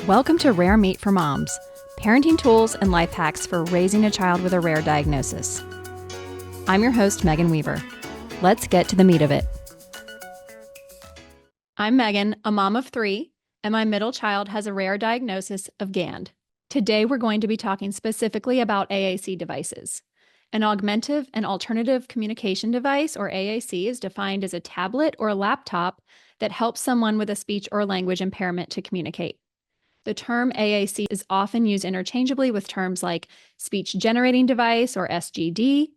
Welcome to Rare Meat for Moms, parenting tools and life hacks for raising a child with a rare diagnosis. I'm your host, Megan Weaver. Let's get to the meat of it. I'm Megan, a mom of 3, and my middle child has a rare diagnosis of GAND. Today, we're going to be talking specifically about AAC devices. An augmentative and alternative communication device, or AAC, is defined as a tablet or a laptop that helps someone with a speech or language impairment to communicate. The term AAC is often used interchangeably with terms like speech generating device, or SGD,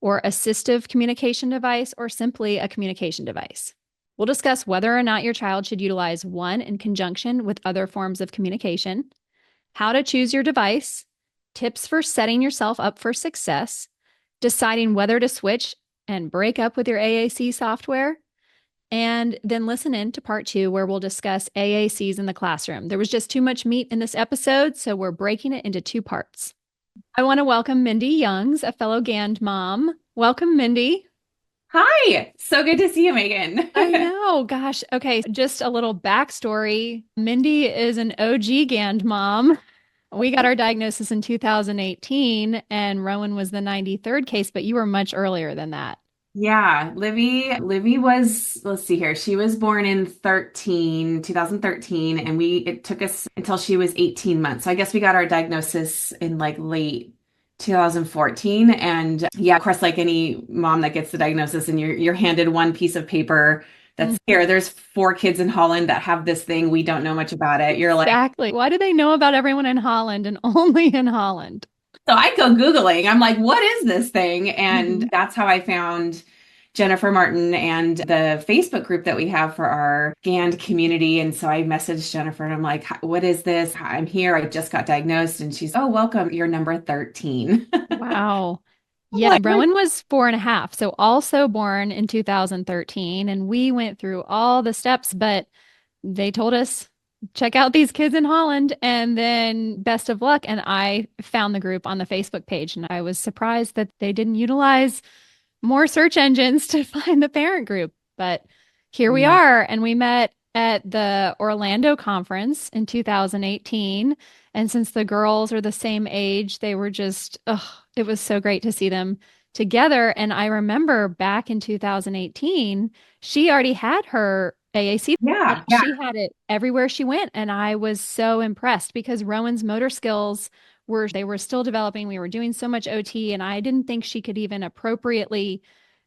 or assistive communication device, or simply a communication device. We'll discuss whether or not your child should utilize one in conjunction with other forms of communication, how to choose your device, tips for setting yourself up for success, deciding whether to switch and break up with your AAC software, and then listen in to part 2 where we'll discuss AACs in the classroom. There was just too much meat in this episode, so we're breaking it into 2 parts. I want to welcome Mindy Youngs, a fellow GAND mom. Welcome, Mindy. Hi, so good to see you, Megan. I know, gosh. Okay, just a little backstory. Mindy is an OG GAND mom. We got our diagnosis in 2018, and Rowan was the 93rd case, but you were much earlier than that. Yeah, Livy was, let's see here. She was born in 2013, and it took us until she was 18 months. So I guess we got our diagnosis in like late 2014. And yeah, of course, like any mom that gets the diagnosis and you're handed one piece of paper that's here, there's 4 kids in Holland that have this thing. We don't know much about it. You're like, Exactly. Why do they know about everyone in Holland and only in Holland? so I go Googling. I'm like, what is this thing? Mhm. And that's how I found Jennifer Martin and the Facebook group that we have for our GAND community. And so I messaged Jennifer and I'm like, what is this? I'm here. I just got diagnosed. And she's, oh, welcome. You're number 13. Wow. I'm Yeah, like, Rowan was 4.5, so also born in 2013. And we went through all the steps, but they told us, check out these kids in Holland and then best of luck. And I found the group on the Facebook page and I was surprised that they didn't utilize more search engines to find the parent group. But here we no. are. And we met at the Orlando conference in 2018. And since the girls are the same age, they were just, it was so great to see them together. And I remember back in 2018, she already had her AAC and Yeah. Yeah. she had it everywhere she went. And I was so impressed because Rowan's motor skills they were still developing. We were doing so much OT, and I didn't think she could even appropriately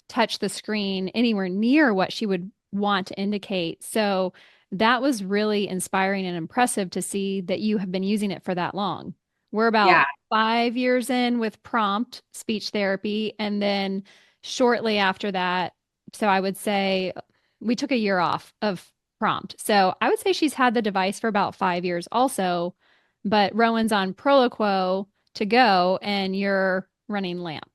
touch the screen anywhere near what she would want to indicate. So that was really inspiring and impressive to see that you have been using it for that long. We're about Yeah. 5 years in with prompt speech therapy, and then shortly after that, so I would say we took a year off of prompt. So I would say she's had the device for about 5 years also, but Rowan's on Proloquo2Go and you're running LAMP.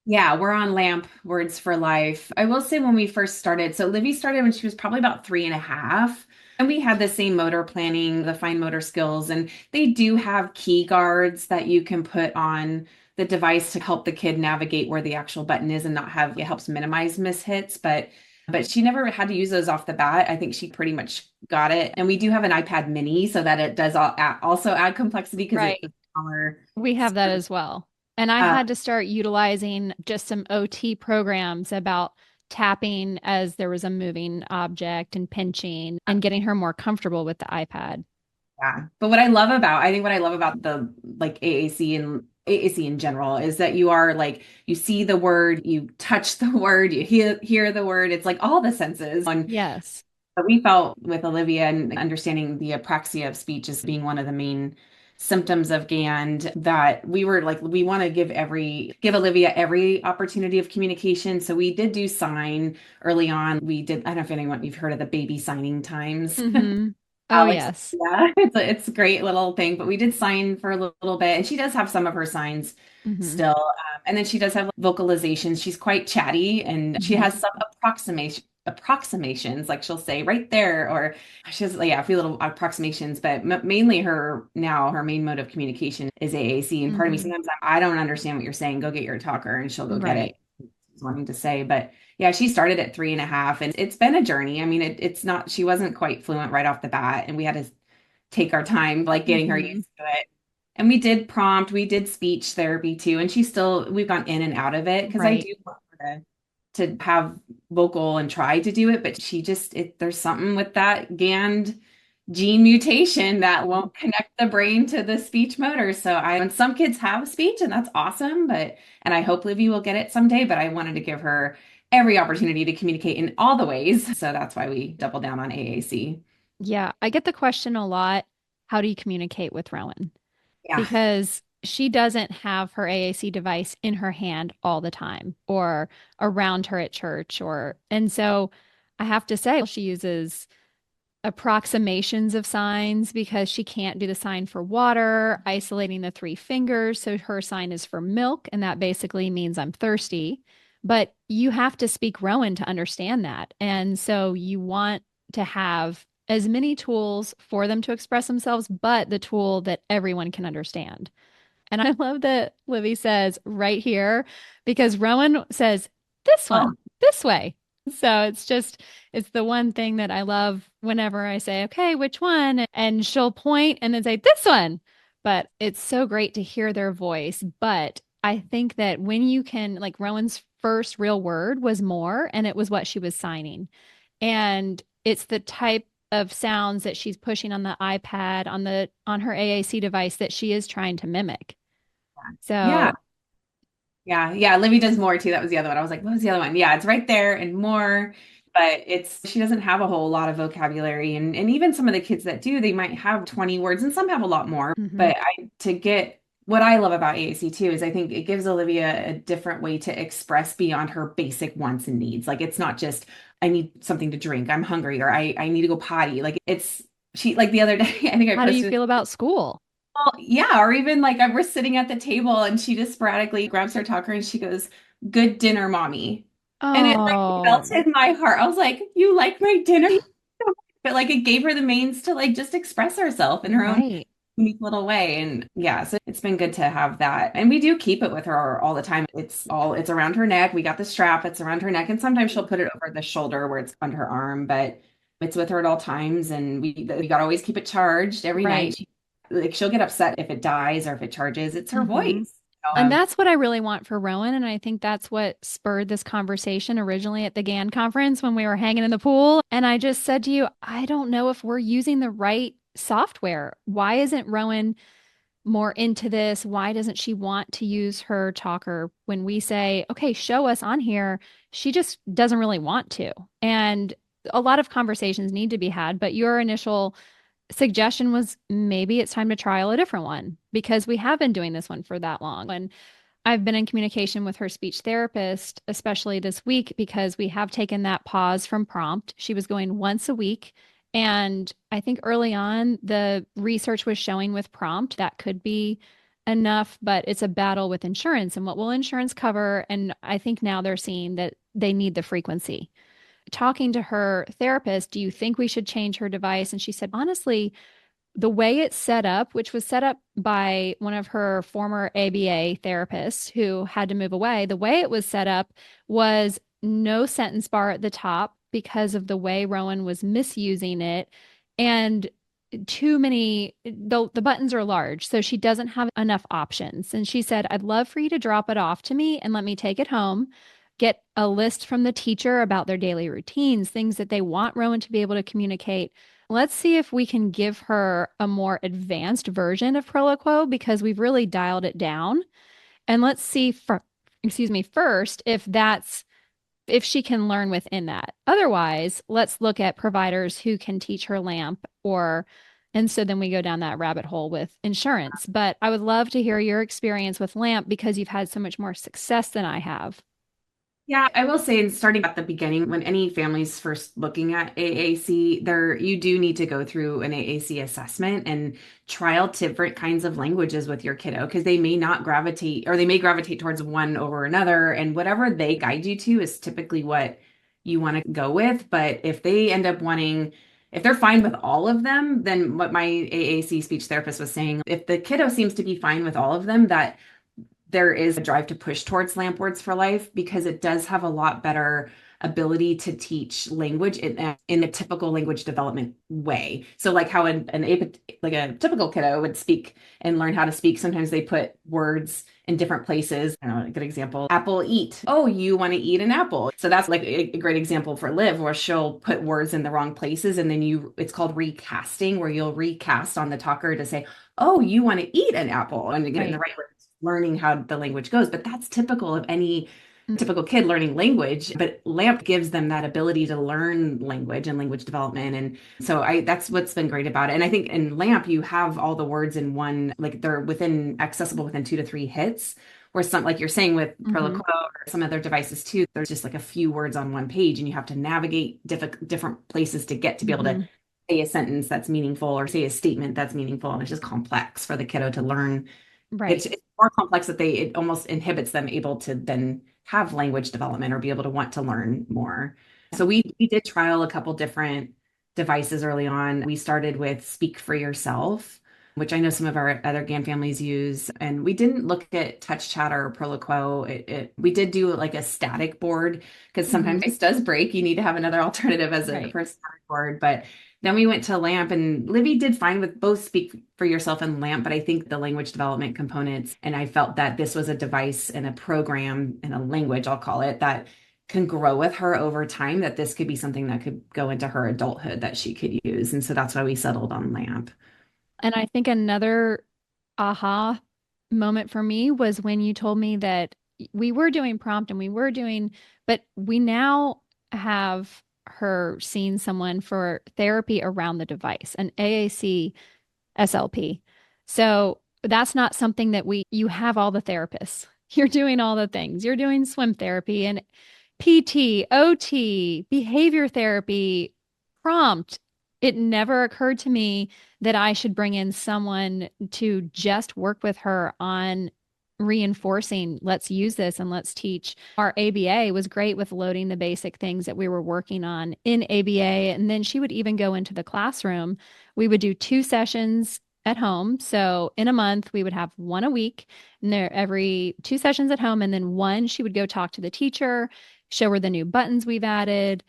Yeah, we're on LAMP, Words for Life. I will say when we first started, so Livy started when she was probably about 3.5. And we had the same motor planning, the fine motor skills, and they do have key guards that you can put on the device to help the kid navigate where the actual button is and not have it helps minimize mishits. But she never had to use those off the bat. I think she pretty much got it. And we do have an iPad mini so that it does also add complexity because it's Right. a smaller. We have that as well. And I Uh, had to start utilizing just some OT programs about tapping as there was a moving object and pinching and getting her more comfortable with the iPad. Yeah. But what I love about the like AAC in general is that you are like you see the word, you touch the word, you hear the word. It's like all the senses. And Yes. we felt with Olivia and understanding the apraxia of speech as being one of the main symptoms of GAND that we were like we want to give Olivia every opportunity of communication. So we did do sign early on. I don't know if anyone you've heard of the baby signing times. Hmm. Oh, Alex, yes. yeah, it's a great little thing. But we did sign for a little bit, and she does have some of her signs Hmm. still. And then she does have vocalizations. She's quite chatty, and she Hmm. has some approximations, like she'll say right there, or she has yeah, a few little approximations. But mainly her main mode of communication is AAC. And part of me Hmm. sometimes I don't understand what you're saying. Go get your talker, and she'll go get it. Right. She's wanting to say, but yeah, she started at 3.5, and it's been a journey. I mean, it's not, she wasn't quite fluent right off the bat, and we had to take our time, like getting her Hmm. used to it. And we did prompt, we did speech therapy too. And we've gone in and out of it because I Right. do want her to have vocal and try to do it, but there's something with that GAND gene mutation that won't connect the brain to the speech motor. And some kids have speech and that's awesome, and I hope Livy will get it someday, but I wanted to give her every opportunity to communicate in all the ways. So that's why we double down on AAC. Yeah, I get the question a lot, how do you communicate with Rowan? Yeah. Because she doesn't have her AAC device in her hand all the time or around her at church and so I have to say she uses approximations of signs because she can't do the sign for water, isolating the three fingers. So her sign is for milk, and that basically means I'm thirsty. But you have to speak Rowan to understand that. And so you want to have as many tools for them to express themselves, but the tool that everyone can understand. And I love that Livy says right here because Rowan says this Oh, one, this way. So it's the one thing that I love whenever I say, okay, which one? And she'll point and then say, this one. But it's so great to hear their voice. But I think that when you can, like Rowan's first real word was more, and it was what she was signing. And it's the type of sounds that she's pushing on the iPad, on her AAC device that she is trying to mimic. yeah. So, Yeah, yeah. Livy does more too. That was the other one. I was like, what was the other one? Yeah, it's right there and more, but she doesn't have a whole lot of vocabulary. And even some of the kids that do, they might have 20 words and some have a lot more. mhm. But to get what I love about AAC too is I think it gives Olivia a different way to express beyond her basic wants and needs. Like it's not just I need something to drink, I'm hungry, or I need to go potty. Like like the other day, I think I How do you posted. feel about school? Well, yeah, or even like we're sitting at the table and she just sporadically grabs her talker and she goes, "Good dinner, mommy." And it like Oh, melted my heart. I was like, "You like my dinner?" But like it gave her the means to like just express herself in her own right. unique little way. And yeah, so it's been good to have that. And we do keep it with her all the time. It's around her neck. We got the strap, it's around her neck, and sometimes she'll put it over the shoulder where it's under her arm, but it's with her at all times. And we gotta always keep it charged every night. Right. She'll get upset if it dies or if it charges. It's her Hmm. voice. And that's what I really want for Rowan. And I think that's what spurred this conversation originally at the GAN conference when we were hanging in the pool. And I just said to you, I don't know if we're using the right software. Why isn't Rowan more into this? Why doesn't she want to use her talker when we say, okay, show us on here? She just doesn't really want to. And a lot of conversations need to be had, but your initial suggestion was maybe it's time to trial a different one because we have been doing this one for that long. And I've been in communication with her speech therapist, especially this week, because we have taken that pause from prompt. She was going once a week. And I think early on, the research was showing with prompt that could be enough, but it's a battle with insurance. And what will insurance cover? And I think now they're seeing that they need the frequency. Talking to her therapist, do you think we should change her device? And she said, honestly, the way it's set up, which was set up by one of her former ABA therapists who had to move away, the way it was set up was no sentence bar at the top because of the way Rowan was misusing it. And too many, the buttons are large, so she doesn't have enough options. And she said, I'd love for you to drop it off to me and let me take it home, get a list from the teacher about their daily routines, things that they want Rowan to be able to communicate. Let's see if we can give her a more advanced version of Proloquo because we've really dialed it down. And let's see excuse me, first if she can learn within that. Otherwise, let's look at providers who can teach her LAMP and so then we go down that rabbit hole with insurance. But I would love to hear your experience with LAMP because you've had so much more success than I have. Yeah, I will say, in starting at the beginning, when any family's first looking at AAC, you do need to go through an AAC assessment and trial different kinds of languages with your kiddo because they may not gravitate or they may gravitate towards one over another. And whatever they guide you to is typically what you want to go with. But if they end up if they're fine with all of them, then what my AAC speech therapist was saying, if the kiddo seems to be fine with all of them, there is a drive to push towards LAMP Words for Life because it does have a lot better ability to teach language in a typical language development way. So like how like a typical kiddo would speak and learn how to speak, sometimes they put words in different places. I don't know, a good example, apple eat. Oh, you want to eat an apple. So that's like a great example for Liv, where she'll put words in the wrong places, and then it's called recasting, where you'll recast on the talker to say, oh, you want to eat an apple, and to get it in the Right. right words, learning how the language goes. But that's typical of any Mm. typical kid learning language, but LAMP gives them that ability to learn language and language development. And so that's what's been great about it. And I think in LAMP, you have all the words in one, like they're accessible within 2 to 3 hits. Where some, like you're saying with Mm-hmm. Proloquo or some other devices too, there's just like a few words on one page, and you have to navigate different places to get to be able to Mm-hmm. say a sentence that's meaningful or say a statement that's meaningful. And it's just complex for the kiddo to learn. Right. It's more complex that it almost inhibits them able to then have language development or be able to want to learn more. Yeah. So we did trial a couple different devices early on. We started with Speak for Yourself, which I know some of our other GAN families use. And we didn't look at Touch Chat or Proloquo. We did do like a static board, because Mm-hmm. sometimes it does break. You need to have another alternative as a Right. for a static board. But then we went to LAMP, and Livy did fine with both Speak for Yourself and LAMP, but I think the language development components, and I felt that this was a device and a program and a language, I'll call it, that can grow with her over time, that this could be something that could go into her adulthood that she could use. And so that's why we settled on LAMP. And I think another aha moment for me was when you told me that we were doing prompt and but we now have her seen someone for therapy around the device, an AAC SLP. So that's not something that you have all the therapists. You're doing all the things. You're doing swim therapy and PT, OT, behavior therapy, prompt. It never occurred to me that I should bring in someone to just work with her on reinforcing, let's use this and let's teach. Our ABA was great with loading the basic things that we were working on in ABA. And then she would even go into the classroom. We would do 2 sessions at home. So in a month, we would have one a week, and there every 2 sessions at home. And then one, she would go talk to the teacher, show her the new buttons we've added,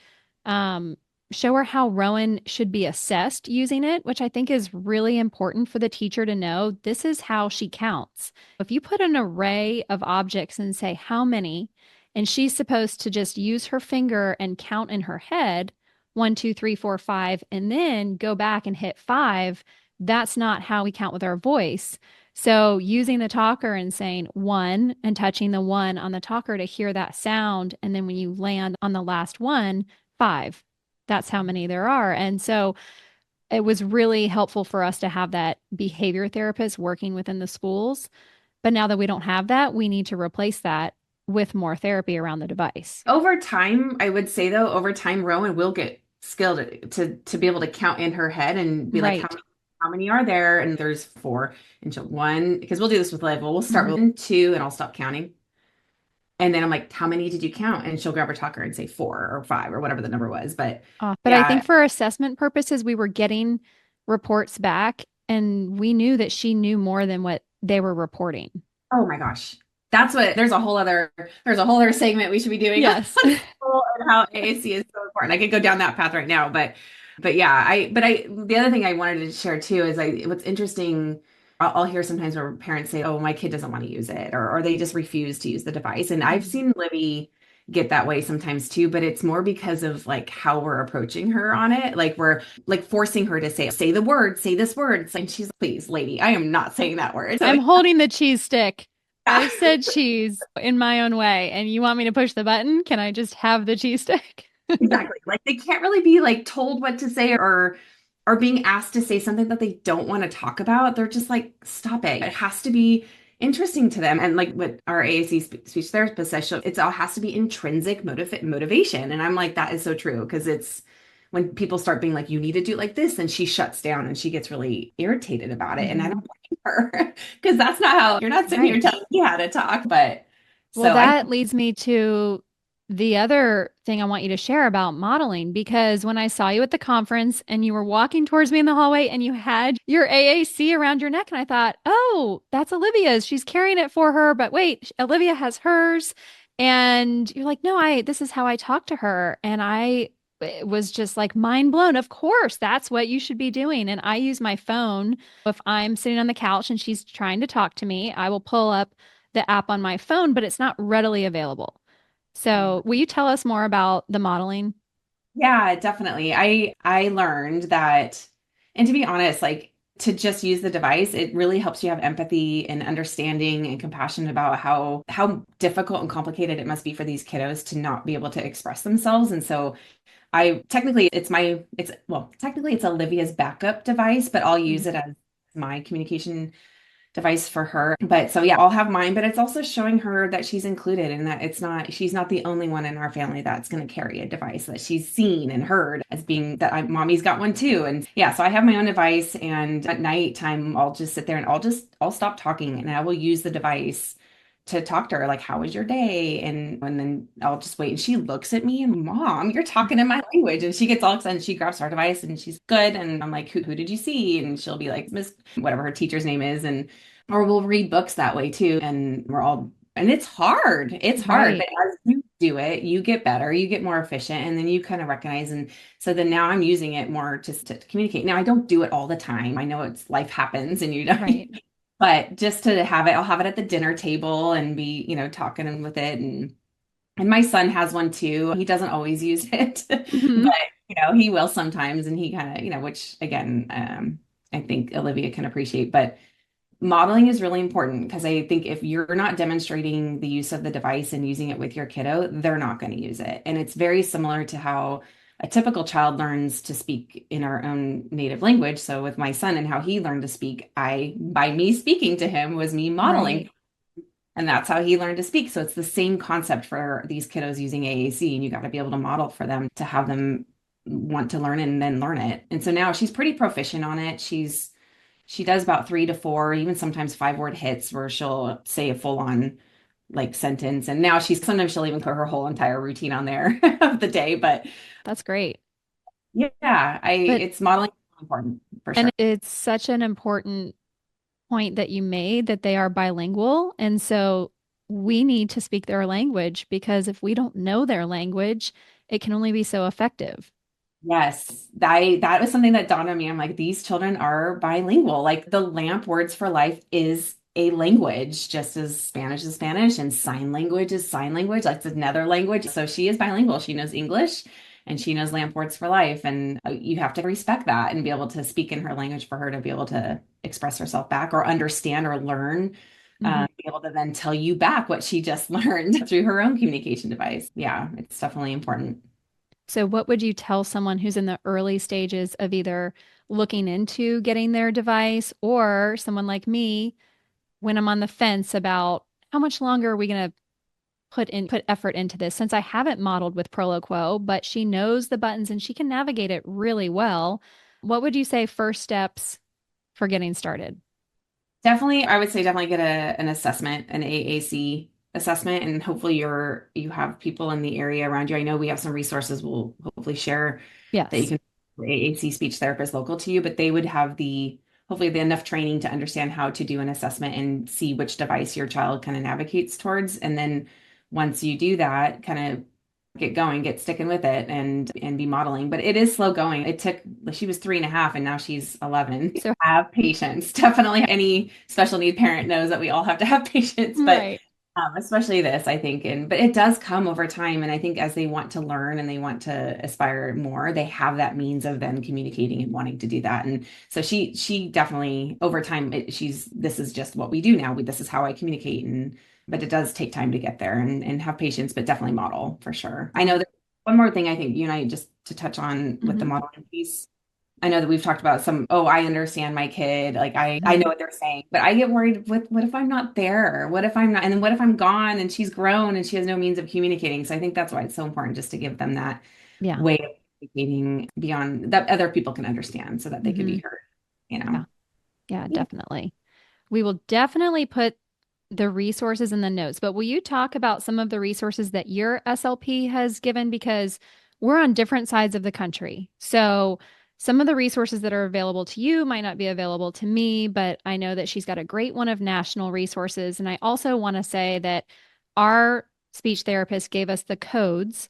um, show her how Rowan should be assessed using it, which I think is really important for the teacher to know. This is how she counts. If you put an array of objects and say how many, and she's supposed to just use her finger and count in her head 1, 2, 3, 4, 5, and then go back and hit 5, that's not how we count with our voice. So using the talker and saying one and touching the one on the talker to hear that sound. And then when you land on the last one, 5. That's how many there are. And so it was really helpful for us to have that behavior therapist working within the schools. But now that we don't have that, we need to replace that with more therapy around the device. Over time, I would say though, over time, Rowan will get skilled to be able to count in her head and be like, Right. how many are there? And there's four. And she'll one, because we'll do this with Liv. We'll start Mhm. with one, two, and I'll stop counting. And then I'm like, how many did you count? And she'll grab her talker and say 4 or 5 or whatever the number was. But But I yeah, think for assessment purposes, we were getting reports back and we knew that she knew more than what they were reporting. oh my gosh. There's a whole other segment we should be doing on Yes. school and how AAC is so important. I could go down that path right now, but yeah, the other thing I wanted to share too is what's interesting, I'll hear sometimes where parents say, "Oh, my kid doesn't want to use it," or they just refuse to use the device. And I've Mhm. seen Libby get that way sometimes too, but it's more because of like how we're approaching her on it. Like we're like forcing her to say the word, say this word. It's like, she's like, please, lady, I am not saying that word. So I'm holding the cheese stick. yeah. I've said cheese in my own way, and you want me to push the button? Can I just have the cheese stick? Exactly. Like they can't really be like told what to say or being asked to say something that they don't want to talk about. They're just like, stop it. It has to be interesting to them. And like what our AAC speech therapist says, it's all has to be intrinsic motivation. And I'm like, that is so true. Because it's when people start being like, you need to do like this, and she shuts down and she gets really irritated about it. And I Mhm. don't blame her because that's not how you're not sitting here Right. telling me how to talk. But Well, so I that leads me to the other thing I want you to share about modeling, because when I saw you at the conference and you were walking towards me in the hallway and you had your AAC around your neck, and I thought, oh, that's Olivia's. She's carrying it for her. But wait, Olivia has hers. And you're like, no, this is how I talk to her. And I was just like mind blown. Of course, that's what you should be doing. And I use my phone. If I'm sitting on the couch and she's trying to talk to me, I will pull up the app on my phone, but it's not readily available. So, will you tell us more about the modeling? Yeah, definitely. I learned that, and to be honest, like to just use the device, it really helps you have empathy and understanding and compassion about how difficult and complicated it must be for these kiddos to not be able to express themselves. And so I technically it's well, technically it's Olivia's backup device, but I'll use Mhm. it as my communication device for her. But so yeah, I'll have mine, but it's also showing her that she's included and that she's not the only one in our family that's going to carry a device, that she's seen and heard as being that mommy's got one too. And yeah, so I have my own device, and at nighttime I'll just sit there and I'll stop talking and I will use the device to talk to her, like, how was your day? And then I'll just wait. And she looks at me and, Mom, you're talking in my language. And she gets all excited and she grabs her device and she's good. And I'm like, who did you see? And she'll be like, Miss, whatever her teacher's name is. And or we'll read books that way too. And we're all, and it's hard. It's hard. Right. But as you do it, you get better, you get more efficient, and then you kind of recognize. And so then now I'm using it more just to communicate. Now I don't do it all the time. I know it's life happens and you know, Right. but just to have it, I'll have it at the dinner table and be, talking with it. And my son has one too. He doesn't always use it, Hmm. but he will sometimes. And he kind of, which again, I think Olivia can appreciate. But modeling is really important because I think if you're not demonstrating the use of the device and using it with your kiddo, they're not going to use it. And it's very similar to how a typical child learns to speak in our own native language. So with my son and how he learned to speak, by me speaking to him was me modeling. Right. And that's how he learned to speak. So it's the same concept for these kiddos using AAC, and you got to be able to model for them to have them want to learn and then learn it. And so now she's pretty proficient on it. She does about 3 to 4, even sometimes 5 word hits where she'll say a full on like sentence. And now sometimes she'll even put her whole entire routine on there of the day. But That's great. yeah, But, it's modeling is important for and sure. it's such an important point that you made that they are bilingual. And so we need to speak their language because if we don't know their language, it can only be so effective. Yes, that was something that dawned on me. I'm like, these children are bilingual. Like the LAMP Words for Life is a language, just as Spanish is Spanish and sign language is sign language. Like it's another language. So she is bilingual. She knows English and she knows LAMP Words for Life. And you have to respect that and be able to speak in her language for her to be able to express herself back or understand or learn. Mhm. Be able to then tell you back what she just learned through her own communication device. Yeah, it's definitely important. So, what would you tell someone who's in the early stages of either looking into getting their device or someone like me when I'm on the fence about how much longer are we going to put effort into this since I haven't modeled with Proloquo, but she knows the buttons and she can navigate it really well. What would you say first steps for getting started? Definitely, I would say definitely get an assessment, an AAC assessment, and hopefully you have people in the area around you. I know we have some resources we'll hopefully share that you Yes. can AAC speech therapist local to you, but they would have hopefully the enough training to understand how to do an assessment and see which device your child kind of navigates towards. And then once you do that, kind of get going, get sticking with it and be modeling. But it is slow going. She was 3.5 and now she's 11. So, Have patience. Definitely any special need parent knows that we all have to have patience, but right. especially this, I think. But it does come over time. And I think as they want to learn and they want to aspire more, they have that means of then communicating and wanting to do that. And so she definitely over time, this is just what we do now. This is how I communicate. But it does take time to get there and have patience, but definitely model for sure. I know that one more thing I think you and I just to touch on with the Hmm. modeling piece. I know that we've talked about I understand my kid, like I Hmm. know what they're saying, but I get worried with what if I'm not there? What if I'm not, and then what if I'm gone and she's grown and she has no means of communicating? So I think that's why it's so important just to give them that Yeah. way of communicating beyond that other people can understand so that they can be Hmm. heard, you Yeah. know? Yeah, Yeah. definitely. We will definitely put the resources in the notes, but will you talk about some of the resources that your SLP has given? Because we're on different sides of the country. So some of the resources that are available to you might not be available to me, but I know that she's got a great one of national resources. And I also want to say that our speech therapist gave us the codes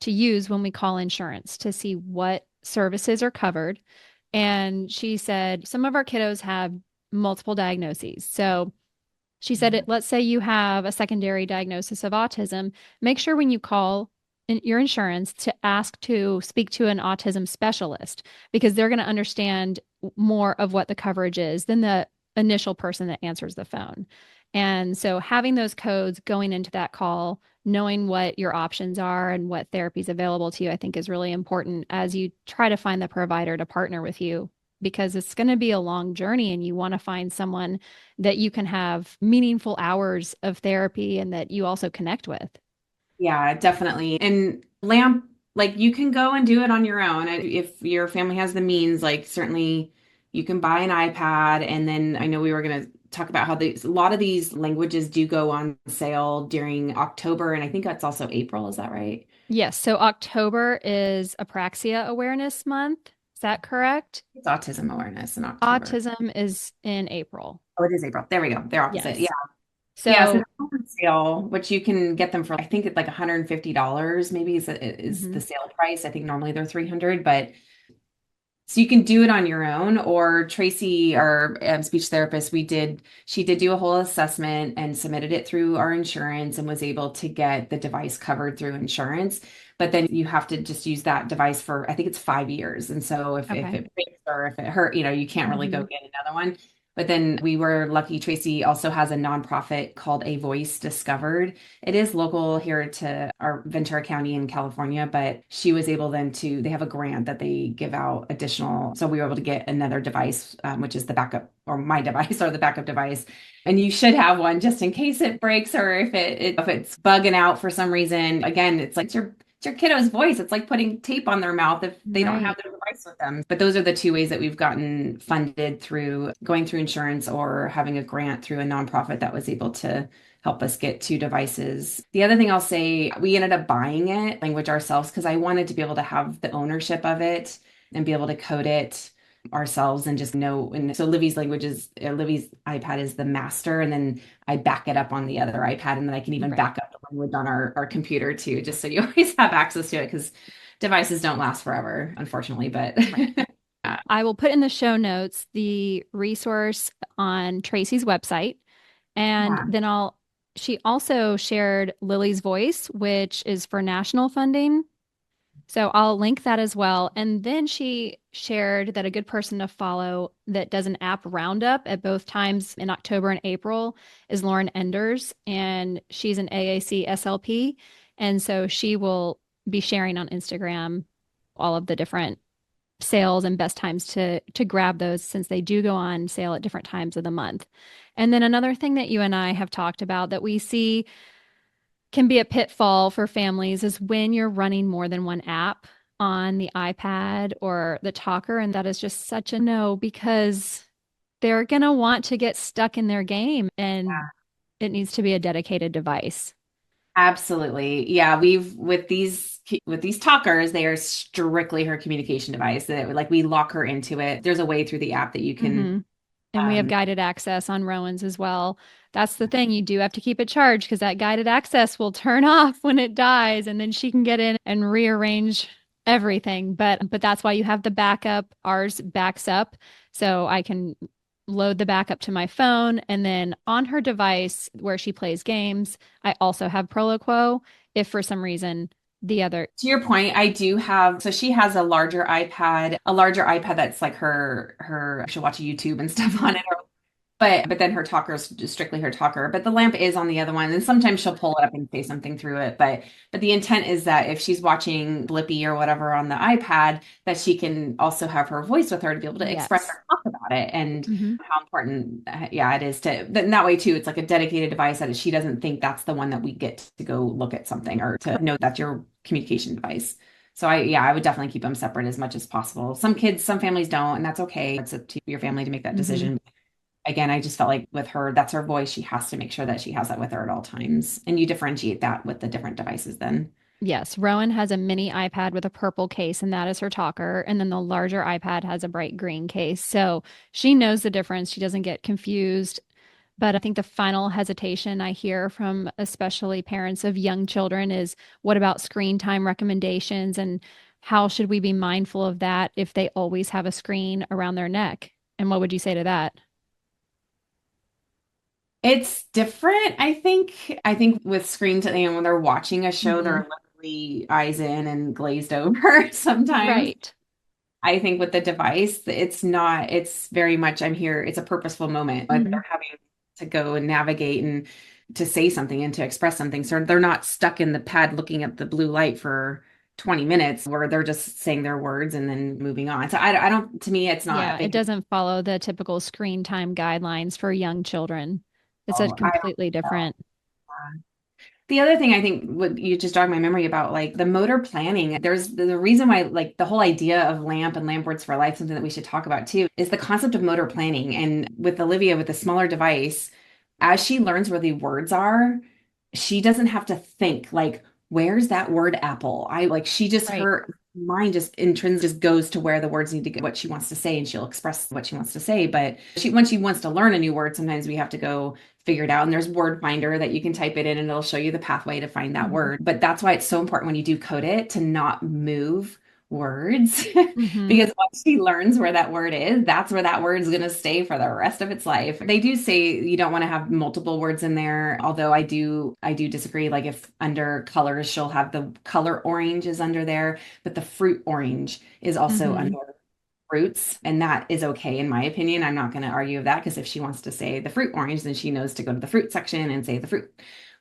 to use when we call insurance to see what services are covered. And she said some of our kiddos have multiple diagnoses. So she said, let's say you have a secondary diagnosis of autism, make sure when you call your insurance to ask to speak to an autism specialist because they're going to understand more of what the coverage is than the initial person that answers the phone. And so having those codes going into that call, knowing what your options are and what therapy is available to you, I think is really important as you try to find the provider to partner with you because it's going to be a long journey and you want to find someone that you can have meaningful hours of therapy and that you also connect with. Yeah, definitely. And LAMP, like you can go and do it on your own. If your family has the means, like certainly you can buy an iPad. And then I know we were going to talk about how a lot of these languages do go on sale during October. And I think that's also April. Is that right? Yes. So October is Apraxia Awareness Month. Is that correct? It's autism awareness in October. Autism is in April. Oh, it is April. There we go. They're opposite. Yeah. Yes. Yeah, so So, they're on sale, which you can get them for I think it's like $150 maybe is mhm. the sale price. I think normally they're 300, but so you can do it on your own, or Tracy, our speech therapist, she did do a whole assessment and submitted it through our insurance and was able to get the device covered through insurance. But then you have to just use that device for, I think it's 5 years. And so if Okay. it breaks or if it hurt, you can't really go Hmm. get another one. But then we were lucky. Tracy also has a nonprofit called A Voice Discovered. It is local here to our Ventura County in California, but she was able then they have a grant that they give out additional. So we were able to get another device, which is the backup or my device or the backup device. And you should have one just in case it breaks or if it's bugging out for some reason. Again, it's your kiddo's voice. It's like putting tape on their mouth if they don't have Right. their device with them. But those are the two ways that we've gotten funded through going through insurance or having a grant through a nonprofit that was able to help us get two devices. The other thing I'll say, we ended up buying it, language ourselves, because I wanted to be able to have the ownership of it and be able to code it ourselves and just know. And so Livy's iPad is the master, and then I back it up on the other iPad, and then I can even Right. back up the language on our computer too, just so you always have access to it because devices don't last forever, unfortunately. But Right. I will put in the show notes the resource on Tracy's website. And yeah, then she also shared Lily's Voice, which is for national funding. So I'll link that as well. And then she shared that a good person to follow that does an app roundup at both times in October and April is Lauren Enders, and she's an AAC SLP. And so she will be sharing on Instagram all of the different sales and best times to grab those since they do go on sale at different times of the month. And then another thing that you and I have talked about that we see can be a pitfall for families is when you're running more than one app on the iPad or the talker. And that is just such a no because they're going to want to get stuck in their game and it needs to be a dedicated device. absolutely. Yeah, we've with these talkers, they are strictly her communication device. That like we lock her into it. There's a way through the app that you can Hmm. And we have um guided access on Rowan's as well. That's the thing. You do have to keep it charged because that guided access will turn off when it dies, and then she can get in and rearrange everything. But that's why you have the backup. Ours backs up, so I can load the backup to my phone, and then on her device where she plays games, I also have Proloquo. If for some reason the other, to your point, I do have, so she has a larger iPad that's like she'll watch YouTube and stuff on Mhm. it, but then her talker is just strictly her talker. But the lamp is on the other one, and sometimes she'll pull it up and say something through it. But the intent is that if she's watching Blippi or whatever on the iPad, that she can also have her voice with her to be able to express Yes. or talk about it and Hmm. how important, yeah, it is to. Then that way too, it's like a dedicated device that she doesn't think that's the one that we get to go look at something or to know that's your communication device. So I would definitely keep them separate as much as possible. Some families don't, and that's okay. It's up to your family to make that Hmm. decision. Again, I just felt like with her, that's her voice. She has to make sure that she has that with her at all times. And you differentiate that with the different devices then. Yes, Rowan has a mini iPad with a purple case, and that is her talker. And then the larger iPad has a bright green case. So she knows the difference. She doesn't get confused. But I think the final hesitation I hear from especially parents of young children is what about screen time recommendations and how should we be mindful of that if they always have a screen around their neck? And what would you say to that? It's different, I think. I think with screen time, when they're watching a show, Hmm. they're literally eyes in and glazed over sometimes. Right. I think with the device, it's not, it's very much, I'm here, it's a purposeful moment. Like Hmm. they're having to go and navigate and to say something and to express something. So they're not stuck in the pad looking at the blue light for 20 minutes where they're just saying their words and then moving on. So I don't, to me, it's not a Yeah, it big doesn't follow the typical screen time guidelines for young children. It's a deal. I don't completely different. know. The other thing I think what you just jogged my memory about like the motor planning, there's the reason why like the whole idea of LAMP and LAMP Words for Life, something that we should talk about too, is the concept of motor planning. And with Olivia, with the smaller device, as she learns where the words are, she doesn't have to think like, where's that word apple? I like she just Right. her mind just intrinsic just goes to where the words need to go, what she wants to say, and she'll express what she wants to say. But she when she wants to learn a new word, sometimes we have to go figure it out. And there's word finder that you can type it in and it'll show you the pathway to find that Hmm. word. But that's why it's so important when you do code it to not move words Hmm. because once she learns where that word is, that's where that word is going to stay for the rest of its life. They do say you don't want to have multiple words in there, although I do disagree. Like if under colors, she'll have the color orange is under there, but the fruit orange is also Hmm. under fruits, and that is okay in my opinion. I'm not going to argue with that because if she wants to say the fruit orange, then she knows to go to the fruit section and say the fruit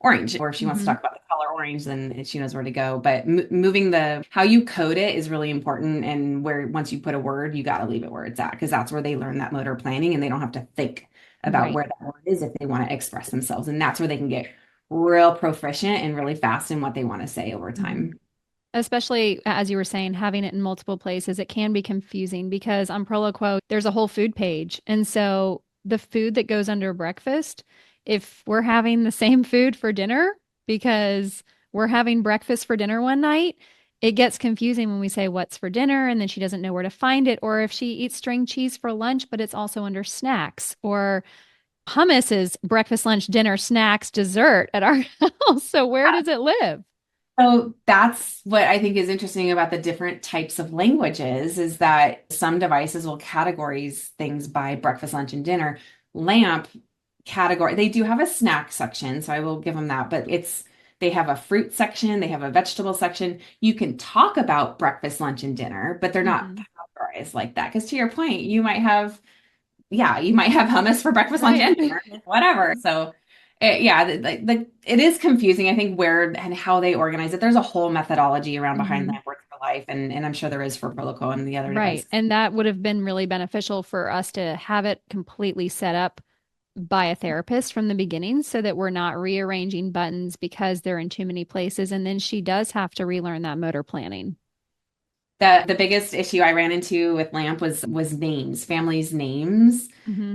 orange. Or if she wants to Hmm. talk about the color orange, then she knows where to go. But moving the how you code it is really important. And where once you put a word, you got to leave it where it's at because that's where they learn that motor planning and they don't have to think about Right. where that word is if they want to express themselves. And that's where they can get real proficient and really fast in what they want to say over Hmm. time. Especially as you were saying, having it in multiple places, it can be confusing because on Proloquo, there's a whole food page. And so the food that goes under breakfast, if we're having the same food for dinner because we're having breakfast for dinner one night, it gets confusing when we say what's for dinner and then she doesn't know where to find it. Or if she eats string cheese for lunch, but it's also under snacks, or hummus is breakfast, lunch, dinner, snacks, dessert at our house. So where does it live? So that's what I think is interesting about the different types of languages is that some devices will categorize things by breakfast, lunch, and dinner. LAMP category, they do have a snack section, so I will give them that, but they have a fruit section, they have a vegetable section. You can talk about breakfast, lunch, and dinner, but they're not Hmm. categorized like that. Because to your point, you might have hummus for breakfast, lunch, Right. and dinner, whatever. So, yeah, it is confusing. I think where and how they organize it. There's a whole methodology around behind Hmm. that work for life, and I'm sure there is for Proloquo and the other Right. devices. And that would have been really beneficial for us to have it completely set up by a therapist from the beginning so that we're not rearranging buttons because they're in too many places. And then she does have to relearn that motor planning. The biggest issue I ran into with Lamp was names, families' names, Hmm.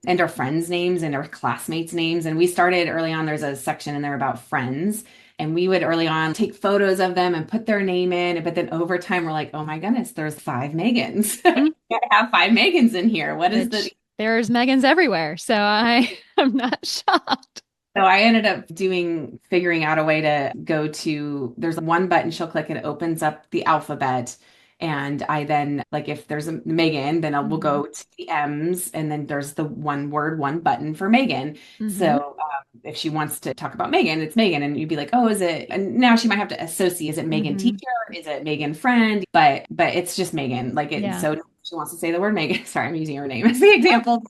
and our friends' names and our classmates' names. And we started early on. There's a section in there about friends, and we would early on take photos of them and put their name in. But then over time, we're like, oh my goodness, there's five Megans. Hmm. Can't have five Megans in here. What is the Which there's Megans everywhere. So I am not shocked. So I ended up figuring out a way to go to, there's one button she'll click and it opens up the alphabet. And I then, like, if there's a Megan, then I will Hmm. go to the M's and then there's the one word, one button for Megan. Hmm. So if she wants to talk about Megan, it's Megan. And you'd be like, oh, is it? And now she might have to associate, is it Megan Hmm. teacher? Is it Megan friend? But it's just Megan. Like it, Yeah. so if she wants to say the word Megan. Sorry, I'm using her name as the example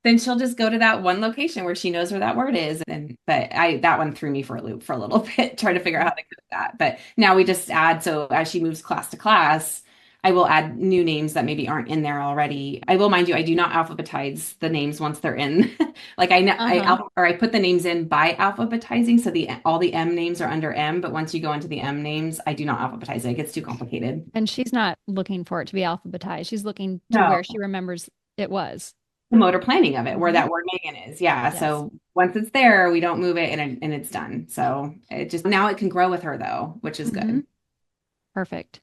then she'll just go to that one location where she knows where that word is. And but I that one threw me for a loop for a little bit, trying to figure out how to code that. But now we just add so as she moves class to class, I will add new names that maybe aren't in there already. I will mind you, I do not alphabetize the names once they're in. Like I know Uh-huh. I put the names in by alphabetizing, so the all the M names are under M, but once you go into the M names, I do not alphabetize it. It gets too complicated. And she's not looking for it to be alphabetized. She's looking to No. where she remembers it was. The motor planning of it, where Hmm. that word Megan is. Yeah. Yes. So once it's there, we don't move it and it's done. So it just now it can grow with her though, which is Hmm. good. Perfect.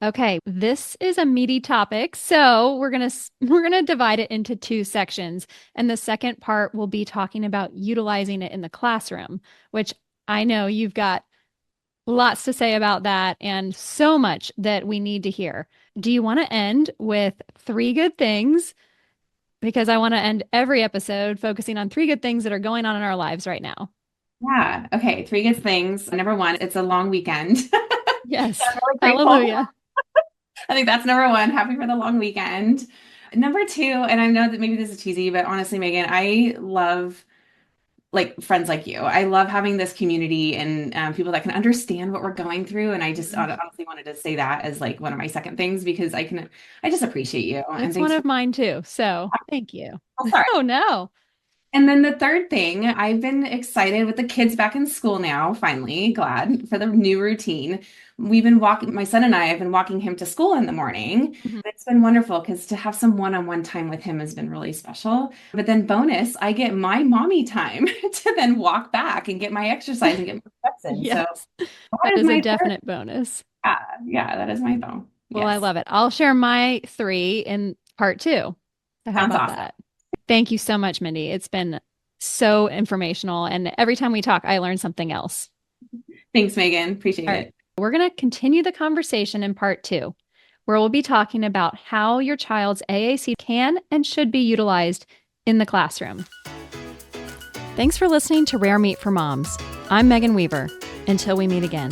Okay, this is a meaty topic, so we're going to divide it into two sections. And the second part will be talking about utilizing it in the classroom, which I know you've got lots to say about that and so much that we need to hear. Do you want to end with three good things? Because I want to end every episode focusing on three good things that are going on in our lives right now. Yeah. Okay. Three good things. Number one, it's a long weekend. So Yes. I'm really grateful. Hallelujah. I think that's number one. Happy for the long weekend. Number two, and I know that maybe this is cheesy, but honestly, Megan, I love like friends like you. I love having this community and people that can understand what we're going through. And I just honestly wanted to say that as like one of my second things because I just appreciate you. And It's one thanks for, of mine too. So thank you. oh, sorry. Oh no. And then the third thing, I've been excited with the kids back in school now, finally, glad for the new routine. We've been walking, my son and I have been walking him to school in the morning. Mhm. It's been wonderful because to have some one-on-one time with him has been really special. But then bonus, I get my mommy time to then walk back and get my exercise and get my steps in. So Yes. that That is is a my third. definite bonus. Yeah, yeah, that is my phone. Well, I Yes. love it. I'll share my three in part two. So how Sounds about awesome. that? Thank you so much, Mindy. It's been so informational. And every time we talk, I learn something else. Thanks, Megan. Appreciate All right. it. We're going to continue the conversation in part two, where we'll be talking about how your child's AAC can and should be utilized in the classroom. Thanks for listening to Rare Meat for Moms. I'm Megan Weaver. Until we meet again.